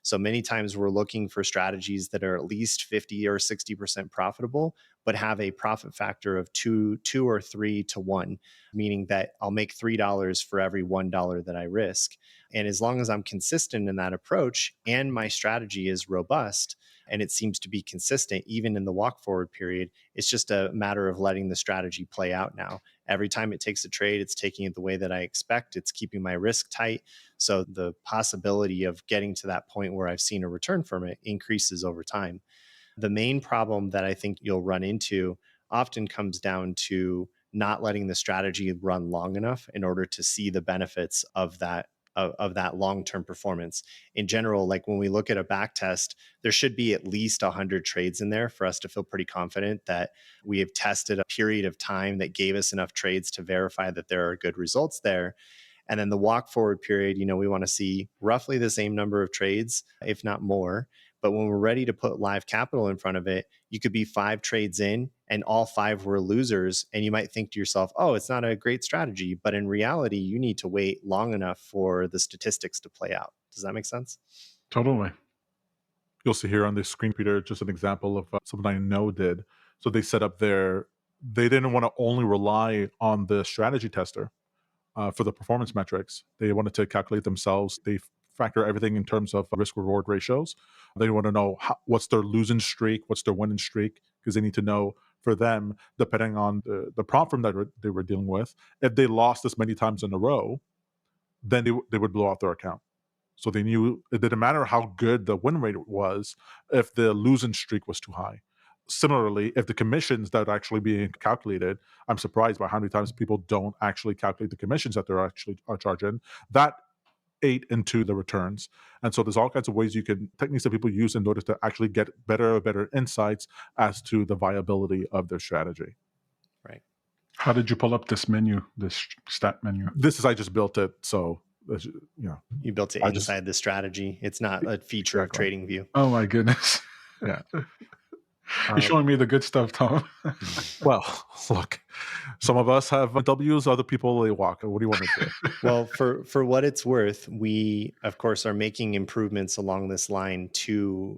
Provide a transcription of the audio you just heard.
So many times we're looking for strategies that are at least 50 or 60% profitable, but have a profit factor of two or 3 to 1, meaning that I'll make $3 for every $1 that I risk. And as long as I'm consistent in that approach and my strategy is robust and it seems to be consistent, even in the walk forward period, it's just a matter of letting the strategy play out now. Every time it takes a trade, it's taking it the way that I expect. It's keeping my risk tight. So the possibility of getting to that point where I've seen a return from it increases over time. The main problem that I think you'll run into often comes down to not letting the strategy run long enough in order to see the benefits of that long-term performance. In general, like when we look at a back test, there should be at least 100 trades in there for us to feel pretty confident that we have tested a period of time that gave us enough trades to verify that there are good results there. And then the walk forward period, we want to see roughly the same number of trades, if not more. But when we're ready to put live capital in front of it, you could be 5 trades in and all 5 were losers. And you might think to yourself, oh, it's not a great strategy. But in reality, you need to wait long enough for the statistics to play out. Does that make sense? Totally. You'll see here on this screen, Peter, just an example of something I know did. So they set up they didn't want to only rely on the strategy tester for the performance metrics. They wanted to calculate themselves. They factor everything in terms of risk reward ratios. They want to know what's their losing streak, what's their winning streak, because they need to know for them, depending on the prop firm that they were dealing with, if they lost this many times in a row, then they would blow out their account. So they knew it didn't matter how good the win rate was if the losing streak was too high. Similarly, if the commissions that are actually being calculated, I'm surprised by how many times people don't actually calculate the commissions that they're actually are charging. That ate into the returns. And so there's all kinds of techniques that people use in order to actually get better insights as to the viability of their strategy. Right. How did you pull up this menu, this stat menu? I just built it. So, you built it inside the strategy. It's not a feature of TradingView. Oh my goodness. Yeah. You're showing me the good stuff, Tom. Well, look, some of us have W's, other people they walk. What do you want me to do? Well, for what it's worth, we of course are making improvements along this line to